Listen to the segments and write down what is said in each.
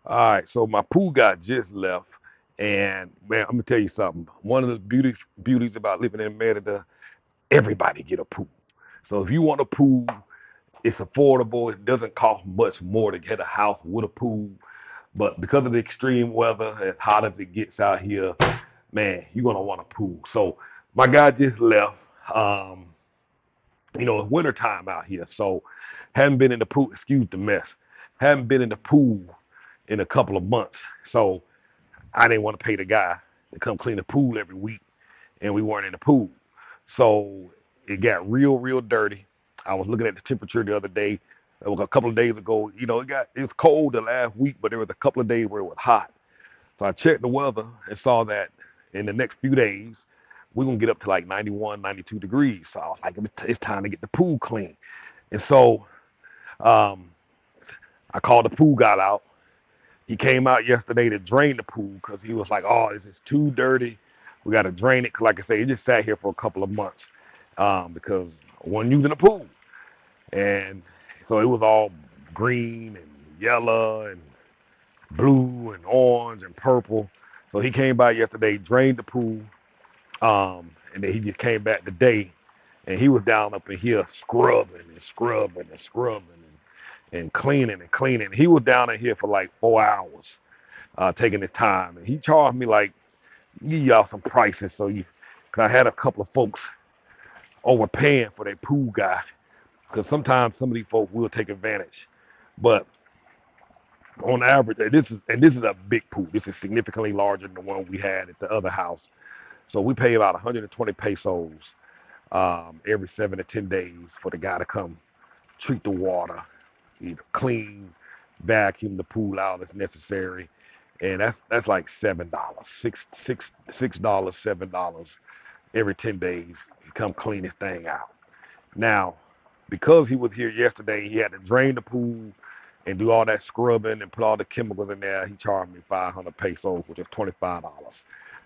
All right, so my pool guy just left, and man, I'm gonna tell you something. One of the beauties about living in Merida, everybody get a pool. So if you want a pool, it's affordable. It doesn't cost much more to get a house with a pool. But because of the extreme weather, as hot as it gets out here, man, you're gonna want a pool. So my guy just left. Um, it's winter time out here, so haven't been in the pool. Excuse the mess. Haven't been in the pool in a couple of months. So I didn't want to pay the guy to come clean the pool every week, and we weren't in the pool. So it got real dirty. I was looking at the temperature the other day. It was a couple of days ago. It's cold the last week, but there was a couple of days where it was hot. So I checked the weather and saw that in the next few days, we're gonna get up to like 91, 92 degrees. So I was like, it's time to get the pool clean. And so um, I called the pool guy out. He came out yesterday to drain the pool because he was like, "Oh, this is too dirty. We got to drain it." 'Cause like I say, it just sat here for a couple of months because I wasn't using the pool, and so it was all green and yellow and blue and orange and purple. So he came by yesterday, drained the pool, and then he just came back today, and he was down up in here scrubbing and cleaning and cleaning. He was down in here for like 4 hours, taking his time, and he charged me like give y'all some prices cause I had a couple of folks overpaying for their pool guy, because sometimes some of these folks will take advantage, but on average, and this is a big pool. This is significantly larger than the one we had at the other house. So we pay about 120 pesos every 7 to 10 days for the guy to come treat the water, either clean, vacuum the pool out as necessary, and that's like $7, $6, $7 every 10 days. You come clean this thing out. Now, because he was here yesterday, he had to drain the pool and do all that scrubbing and put all the chemicals in there. He charged me 500 pesos, which is $25.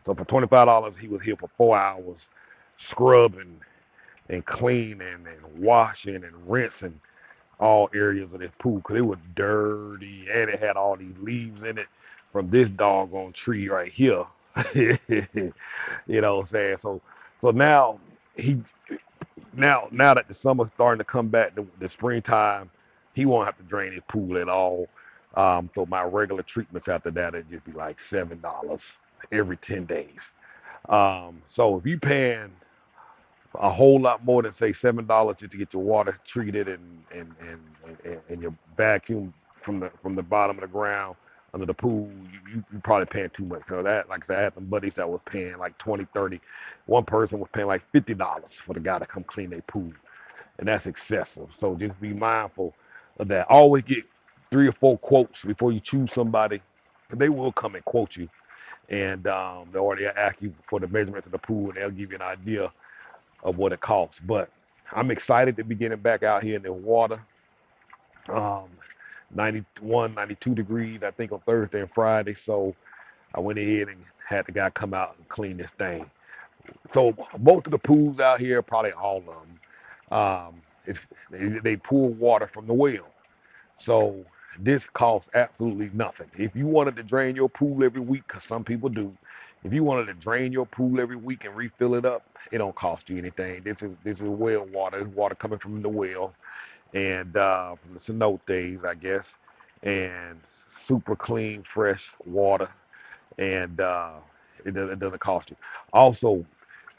So for $25, he was here for 4 hours scrubbing and cleaning and washing and rinsing all areas of this pool because it was dirty and it had all these leaves in it from this doggone tree right here. You know what I'm saying? So he now that the summer's starting to come back, the springtime, he won't have to drain his pool at all. So my regular treatments after that it'd just be like $7 every 10 days. So if you paying a whole lot more than say $7 just to get your water treated and your vacuum from the bottom of the ground under the pool, you probably paying too much. So that, like I said, I had some buddies that was paying like 20, 30. One person was paying like $50 for the guy to come clean their pool, and that's excessive. So just be mindful of that. Always get 3 or 4 quotes before you choose somebody, because they will come and quote you, and they already ask you for the measurements of the pool, and they'll give you an idea of what it costs. But I'm excited to be getting back out here in the water. Um, 91, 92 degrees, I think, on Thursday and Friday. So I went ahead and had the guy come out and clean this thing. So most of the pools out here, probably all of them, they pull water from the well. So this costs absolutely nothing. If you wanted to drain your pool every week, because some people do, if you wanted to drain your pool every week and refill it up, it don't cost you anything. This is well water. It's water coming from the well and from the cenotes, I guess, and super clean, fresh water, and it doesn't cost you. Also,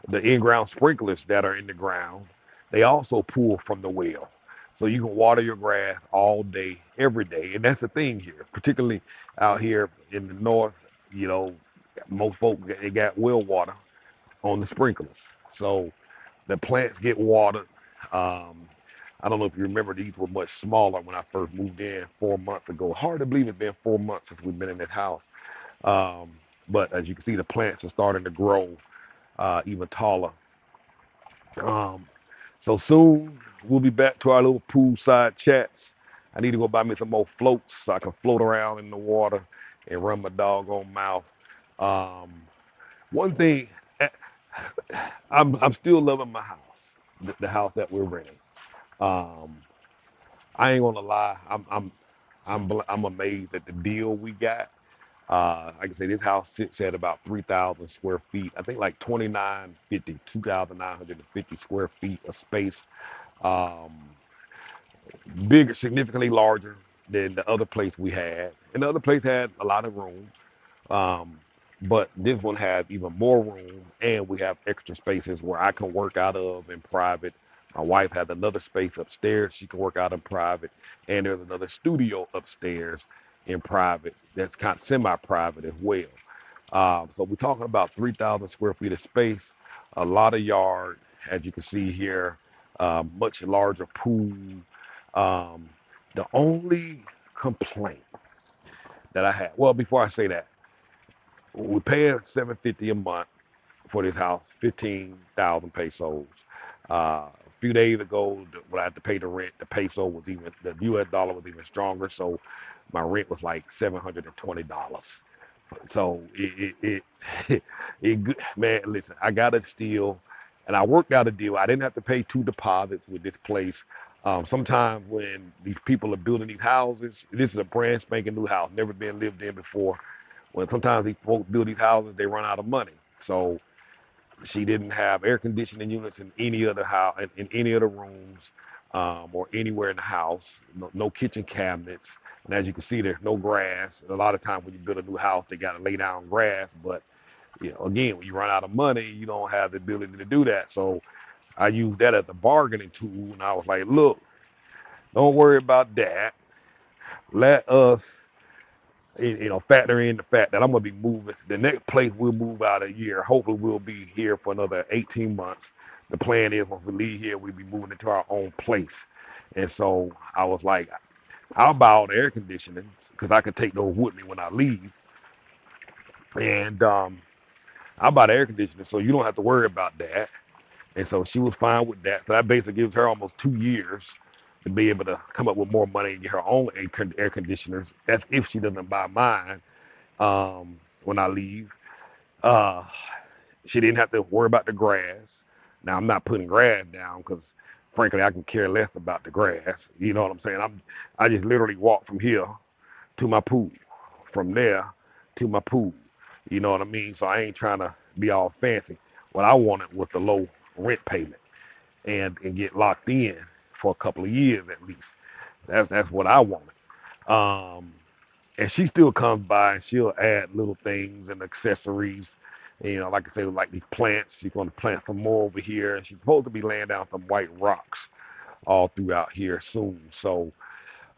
the in-ground sprinklers that are in the ground, they also pull from the well. So you can water your grass all day, every day. And that's the thing here, particularly out here in the north, you know, most folks they got well water on the sprinklers. So the plants get watered. Um, I don't know if you remember, these were much smaller when I first moved in 4 months ago. Hard to believe it's been 4 months since we've been in this house. Um, but as you can see, the plants are starting to grow even taller. Um, so soon we'll be back to our little poolside chats. I need to go buy me some more floats so I can float around in the water and run my doggone mouth. Um, one thing, eh, I'm still loving my house, the house that we're renting. Um, I ain't gonna lie, I'm I'm amazed at the deal we got. Like I say, this house sits at about 3,000 square feet. I think like 2950, 2,950 square feet of space. Um, Bigger, significantly larger than the other place we had. And the other place had a lot of room. Um, but this one has even more room, and we have extra spaces where I can work out of in private. My wife has another space upstairs she can work out in private, and there's another studio upstairs in private that's kind of semi-private as well. So we're talking about 3,000 square feet of space, a lot of yard, as you can see here, much larger pool. Um, the only complaint that I had, well, before I say that, we paying 750 a month for this house, 15,000 pesos. A few days ago, when I had to pay the rent, the peso was even, the U.S. dollar was even stronger, so my rent was like $720. So man, listen, I got a deal, and I worked out a deal. I didn't have to pay two deposits with this place. Sometimes when these people are building these houses, this is a brand spanking new house, never been lived in before. When sometimes these folks build these houses, they run out of money. So she didn't have air conditioning units in any of the house, in any of the rooms, or anywhere in the house. No kitchen cabinets. And as you can see, there's no grass. A lot of times when you build a new house, they got to lay down grass. But again, when you run out of money, you don't have the ability to do that. So I used that as a bargaining tool, and I was like, look, don't worry about that. Let us factor in the fact that I'm gonna be moving. The next place we'll move out a year. Hopefully, we'll be here for another 18 months. The plan is once we leave here, we'll be moving into our own place. And so I was like, I'll buy all the air conditioning because I can take those with me when I leave. And I'll buy the air conditioning so you don't have to worry about that. And so she was fine with that. So that basically gives her almost 2 years to be able to come up with more money and get her own air conditioners. That's if she doesn't buy mine when I leave. Uh, she didn't have to worry about the grass. Now I'm not putting grass down because, frankly, I can care less about the grass. You know what I'm saying? I just literally walk from here to my pool, from there to my pool. You know what I mean? So I ain't trying to be all fancy. What I wanted was the low rent payment and get locked in for a couple of years at least. That's what I wanted. Um, and she still comes by and she'll add little things and accessories. And, like I say, like these plants, she's going to plant some more over here, and she's supposed to be laying down some white rocks all throughout here soon.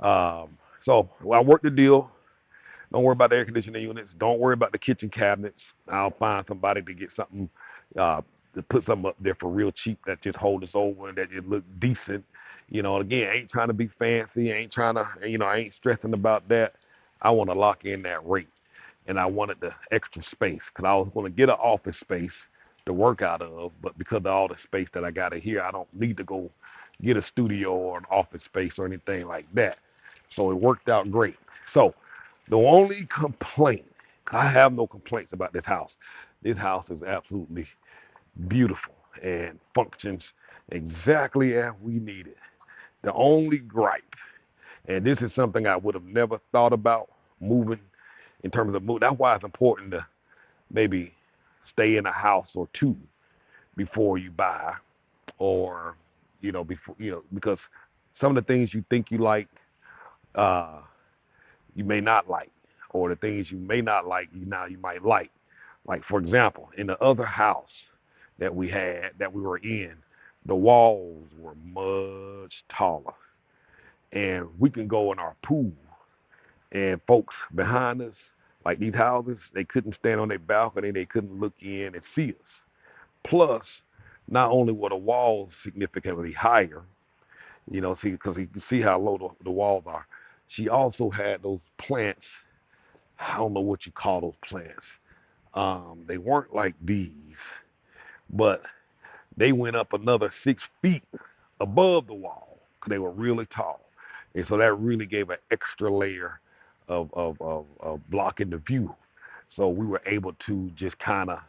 Um, so I worked the deal. Don't worry about the air conditioning units. Don't worry about the kitchen cabinets. I'll find somebody to get something uh, to put something up there for real cheap that just hold us over and that it look decent. Again, I ain't trying to be fancy. I ain't trying to, I ain't stressing about that. I want to lock in that rate, and I wanted the extra space because I was going to get an office space to work out of, but because of all the space that I got in here, I don't need to go get a studio or an office space or anything like that. So it worked out great. So the only complaint, I have no complaints about this house. This house is absolutely beautiful and functions exactly as we need it. The only gripe, and this is something I would have never thought about moving in terms of move. That's why it's important to maybe stay in a house or two before you buy, or before because some of the things you think you like, uh, you may not like, or the things you may not like, now you might like. Like for example, in the other house that we were in, the walls were much taller, and we can go in our pool, and folks behind us, like these houses, they couldn't stand on their balcony, they couldn't look in and see us. Plus, not only were the walls significantly higher, see, because you can see how low the walls are. She also had those plants. I don't know what you call those plants. They weren't like these, but they went up another 6 feet above the wall because they were really tall. And so that really gave an extra layer of blocking the view. So we were able to just kind of,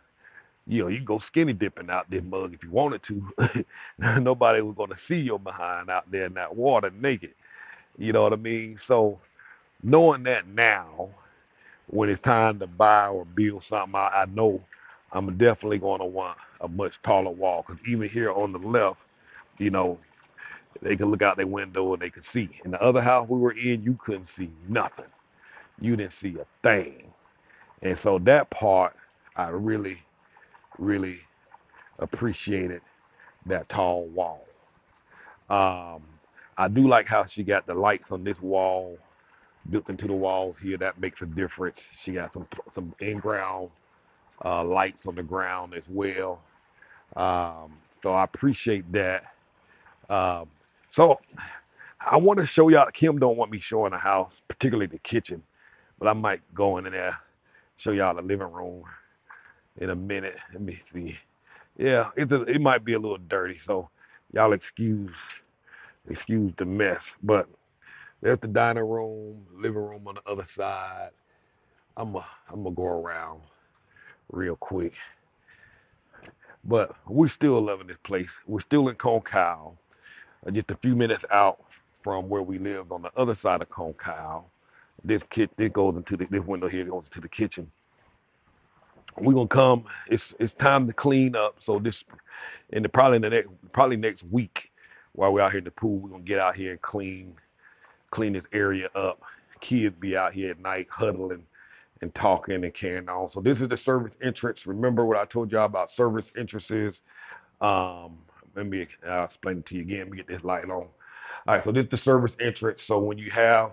you can go skinny dipping out this mug if you wanted to. Nobody was going to see your behind out there in that water naked. You know what I mean? So knowing that now, when it's time to buy or build something, I know I'm definitely going to want a much taller wall. Because even here on the left, you know, they can look out their window and they can see. In the other house we were in, you couldn't see nothing. You didn't see a thing. And so that part, I really, really appreciated that tall wall. Um, I do like how she got the lights on this wall built into the walls here. That makes a difference. She got some in-ground lights on the ground as well. So I appreciate that. Um, so I want to show y'all. Kim don't want me showing the house, particularly the kitchen, but I might go in there, show y'all the living room in a minute. Let me see. Yeah, it might be a little dirty, so y'all excuse the mess. But there's the dining room, living room on the other side. I'm gonna go around real quick. But we're still loving this place. We're still in Concal, just a few minutes out from where we lived on the other side of Concal. This goes into this window here goes into the kitchen. We're gonna come. It's time to clean up. So this probably in the probably next week while we're out here in the pool, we're gonna get out here and clean this area up. Kids be out here at night huddling and talking and carrying on. So this is the service entrance. Remember what I told y'all about service entrances? Um, Let me explain it to you again. Let me get this light on. All right, so this is the service entrance. So when you have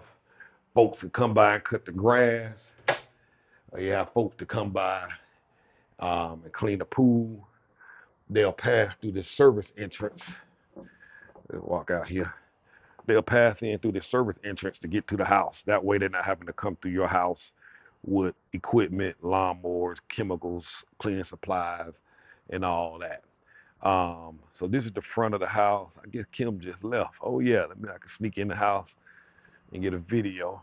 folks that come by and cut the grass, or you have folks to come by and clean the pool, they'll pass through the service entrance. Let's walk out here. They'll pass in through the service entrance to get to the house. That way they're not having to come through your house with equipment, lawnmowers, chemicals, cleaning supplies, and all that. So this is the front of the house. I guess Kim just left. Oh yeah, I can sneak in the house and get a video.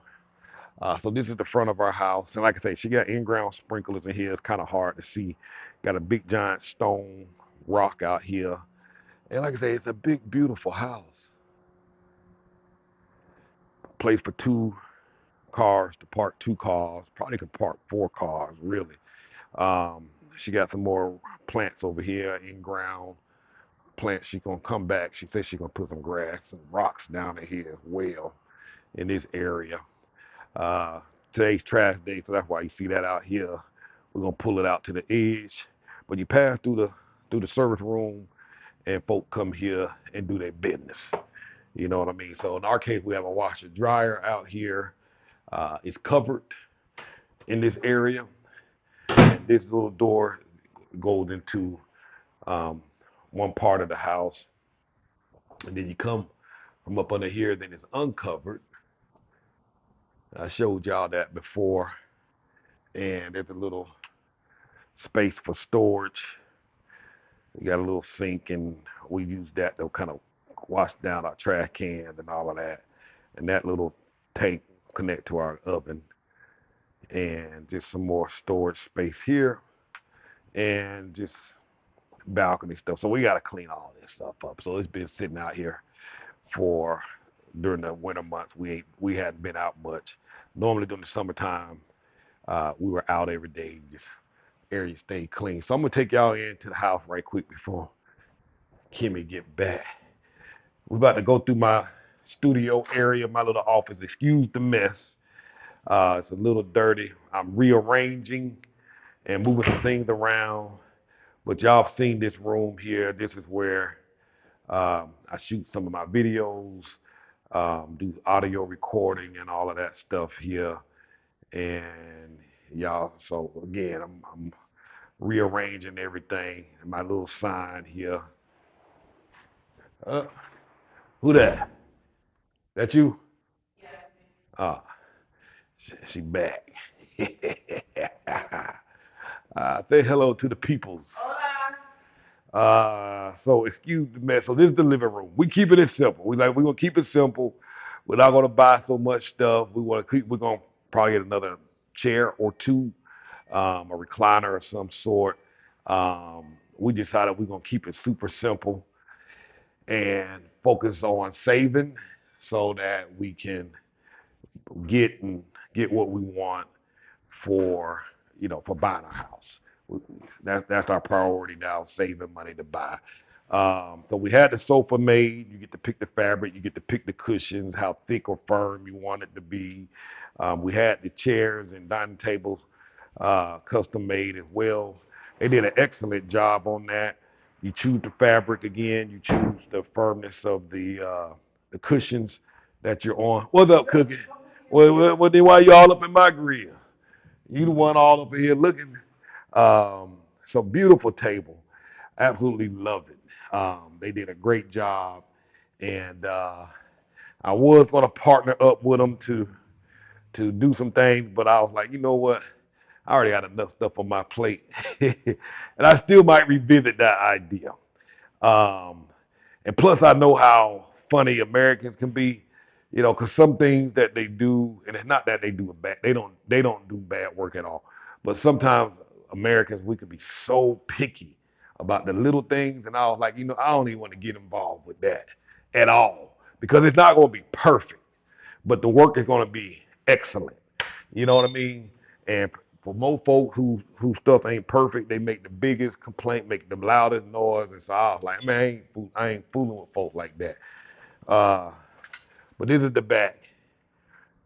So this is the front of our house. And like I say, she got in-ground sprinklers in here. It's kind of hard to see. Got a big giant stone rock out here. And like I say, it's a big, beautiful house. Place for two cars to park two cars. Probably could park four cars, really. She got some more plants over here in ground. Plants, she gonna come back. She says she gonna put some grass and rocks down in here as well in this area. Uh, Today's trash day, so that's why you see that out here. We're gonna pull it out to the edge. But you pass through the service room and folk come here and do their business. You know what I mean? So in our case, we have a washer dryer out here. It's covered in this area. And this little door goes into um, one part of the house. And then you come from up under here, then it's uncovered. I showed y'all that before. And there's a little space for storage. You got a little sink, and we use that to kind of wash down our trash cans and all of that. And that little tank connect to our oven. And just some more storage space here. And just balcony stuff. So we got to clean all this stuff up. So it's been sitting out here for during the winter months. We hadn't been out much. Normally during the summertime, we were out every day, just area stayed clean. So I'm gonna take y'all into the house right quick before Kimmy get back. We're about to go through my studio area, my little office. Excuse the mess. It's a little dirty. I'm rearranging and moving some things around. But y'all have seen this room here. This is where I shoot some of my videos, do audio recording and all of that stuff here. And y'all, so again, I'm rearranging everything. My little sign here. Uh, who that? That you? Ah, she back. Say hello to the peoples. So excuse the mess. So this is the living room. We keep it simple. We're gonna keep it simple. We're not gonna buy so much stuff. We're gonna probably get another chair or two, a recliner of some sort. We decided we're gonna keep it super simple and focus on saving so that we can get and get what we want for for buying a house. That's our priority now, saving money to buy. So we had the sofa made. You get to pick the fabric, you get to pick the cushions, how thick or firm you want it to be. We had the chairs and dining tables custom made as well. They did an excellent job on that. You choose the fabric again. You choose the firmness of the cushions that you're on. What's up, Cookie? Then why you all up in my grill? You the one all up in here looking. So beautiful table. Absolutely love it. They did a great job, and I was gonna partner up with them to do some things, but I was like, you know what? I already got enough stuff on my plate, and I still might revisit that idea. Um, and plus, I know how funny Americans can be, because some things that they do, and it's not that they do it bad. They don't do bad work at all. But sometimes Americans, we can be so picky about the little things, and I was like, I don't even want to get involved with that at all because it's not going to be perfect, but the work is going to be excellent. You know what I mean? And for most folks who stuff ain't perfect, they make the biggest complaint, make the loudest noise, and so I was like, man, I ain't fooling with folks like that. Uh, but this is the back.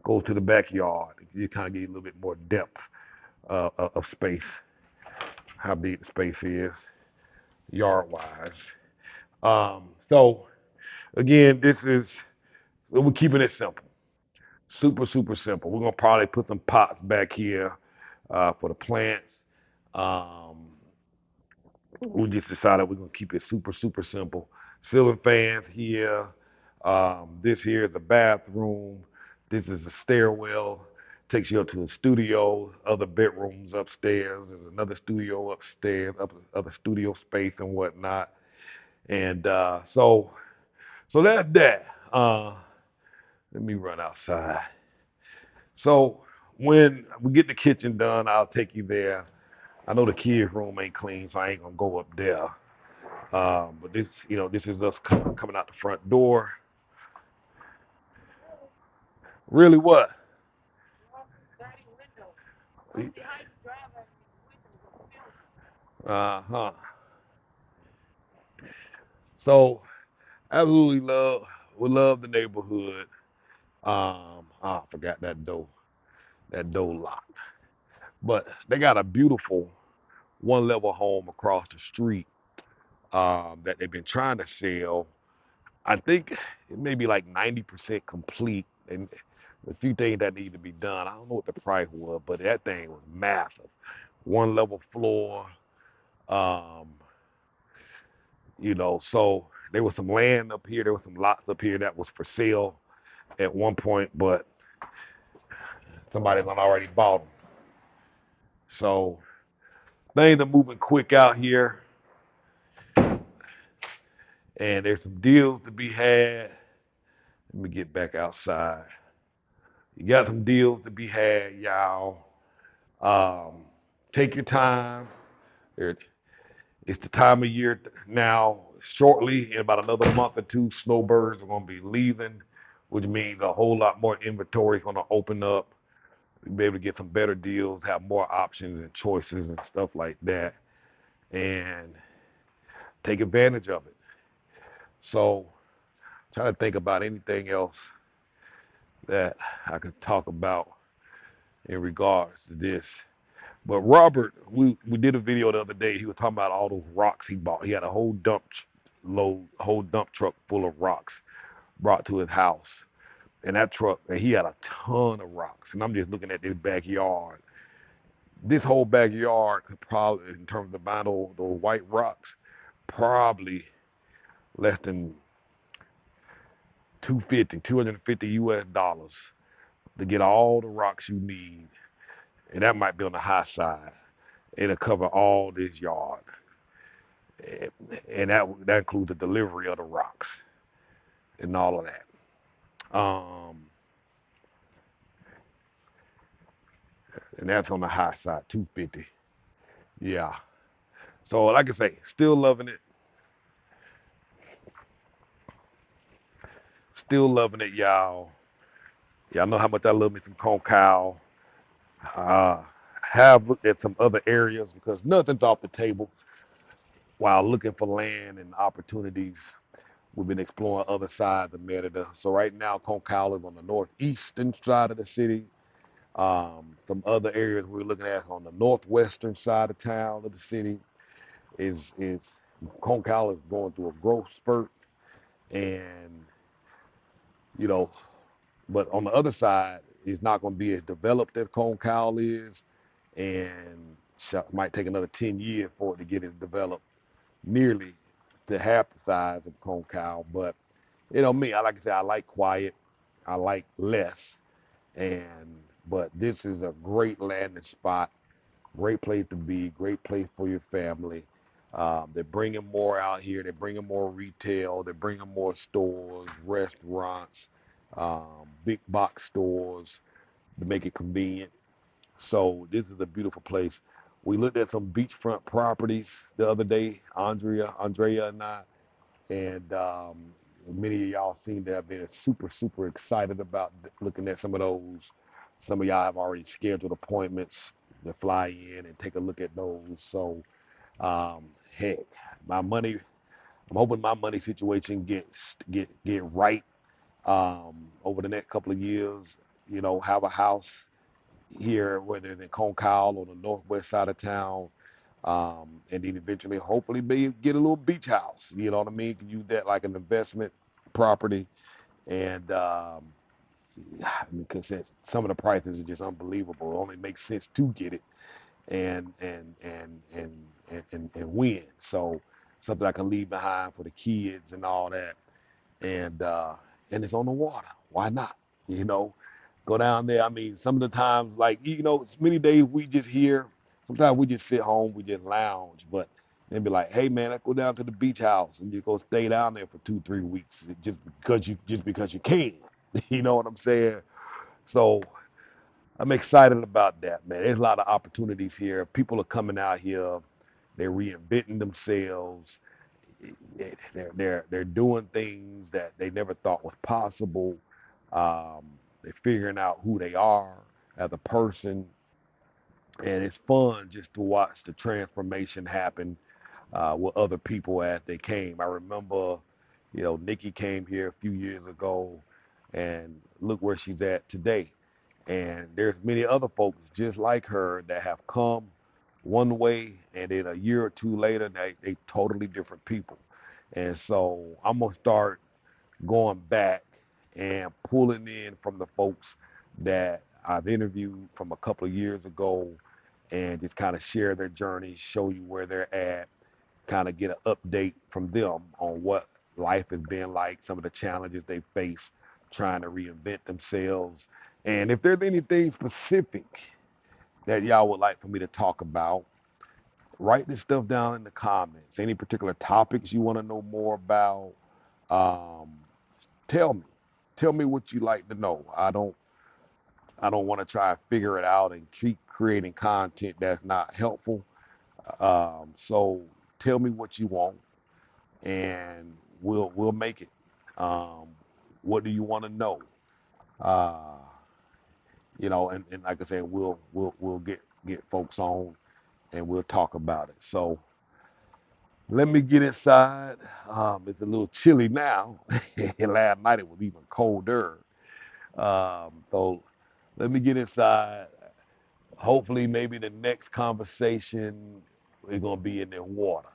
Goes to the backyard. You kind of get a little bit more depth of space, how big the space is, yard wise. So again, we're keeping it simple, super super simple. We're gonna probably put some pots back here for the plants. Um, we just decided we're gonna keep it super super simple. Ceiling fans here. This here is the bathroom. This is the stairwell. Takes you up to the studio. Other bedrooms upstairs. There's another studio upstairs. Other studio space and whatnot. And so that's that. Let me run outside. So when we get the kitchen done, I'll take you there. I know the kids' room ain't clean, so I ain't gonna go up there. But this is us coming out the front door. Really, what? Uh-huh. So absolutely we love the neighborhood. I forgot that door locked. But they got a beautiful one level home across the street that they've been trying to sell. I think it may be like 90% complete, and a few things that need to be done. I don't know what the price was, but that thing was massive. One level floor. Um, so there was some land up here, there was some lots up here that was for sale at one point, but somebody done already bought them. So things are moving quick out here, and there's some deals to be had. Let me get back outside. You got some deals to be had, y'all. Um, take your time. It's the time of year now. Shortly, in about another month or two, snowbirds are going to be leaving, which means a whole lot more inventory is going to open up. You'll be able to get some better deals, have more options and choices and stuff like that, and take advantage of it. So, trying to think about anything else that I could talk about in regards to this. But Robert, we did a video the other day. He was talking about all those rocks he bought. He had a whole dump truck full of rocks brought to his house. And that truck, and he had a ton of rocks. And I'm just looking at this backyard. This whole backyard could probably, in terms of buying those white rocks, probably less than 250 US dollars to get all the rocks you need. And that might be on the high side. It'll cover all this yard. And that includes the delivery of the rocks and all of that. Um, and that's on the high side, 250. Yeah. So like I say, still loving it, y'all. Y'all know how much I love me some concal. Uh, have looked at some other areas because nothing's off the table. While looking for land and opportunities, we've been exploring other sides of Merida. So right now, Concal is on the northeastern side of the city. Some other areas we're looking at on the northwestern side of town of the city is Concal is going through a growth spurt, and you know, but on the other side, it's not going to be as developed as Concal is, and might take another 10 years for it to get as developed nearly to half the size of Concal. But me, I like I said, I like quiet, I like less, and but this is a great landing spot, great place to be, great place for your family. They're bringing more out here. They're bringing more retail. They're bringing more stores, restaurants, big box stores to make it convenient. So this is a beautiful place. We looked at some beachfront properties the other day, Andrea and I, and many of y'all seem to have been super, super excited about looking at some of those. Some of y'all have already scheduled appointments to fly in and take a look at those. So, heck, my money, I'm hoping my money situation get right over the next couple of years. Have a house here, whether it's in Concal on the northwest side of town, and then eventually, hopefully, get a little beach house. You know what I mean? Can use that like an investment property, and because some of the prices are just unbelievable. It only makes sense to get it and win. So something I can leave behind for the kids and all that, and and it's on the water. Why not? You know, go down there. I mean, some of the times, like many days we just here. Sometimes we just sit home, we just lounge, but they'd be like, "Hey man, let's go down to the beach house and just go stay down there for 2, 3 weeks, just because you can." You know what I'm saying? So I'm excited about that, man. There's a lot of opportunities here. People are coming out here. They're reinventing themselves. They're doing things that they never thought was possible. They're figuring out who they are as a person, and it's fun just to watch the transformation happen with other people as they came. I remember, Nikki came here a few years ago, and look where she's at today. And there's many other folks just like her that have come one way, and then a year or two later, they totally different people. And so I'm gonna start going back and pulling in from the folks that I've interviewed from a couple of years ago, and just kind of share their journey, show you where they're at, kind of get an update from them on what life has been like, some of the challenges they face trying to reinvent themselves. And if there's anything specific that y'all would like for me to talk about, write this stuff down in the comments. Any particular topics you want to know more about, um, tell me. Tell me what you like to know. I don't want to try to figure it out and keep creating content that's not helpful. So tell me what you want, and we'll make it. Um, what do you want to know? Uh, and like I said, we'll get folks on and we'll talk about it. So let me get inside. It's a little chilly now. Last night it was even colder. So let me get inside. Hopefully, maybe the next conversation we're gonna be in the water.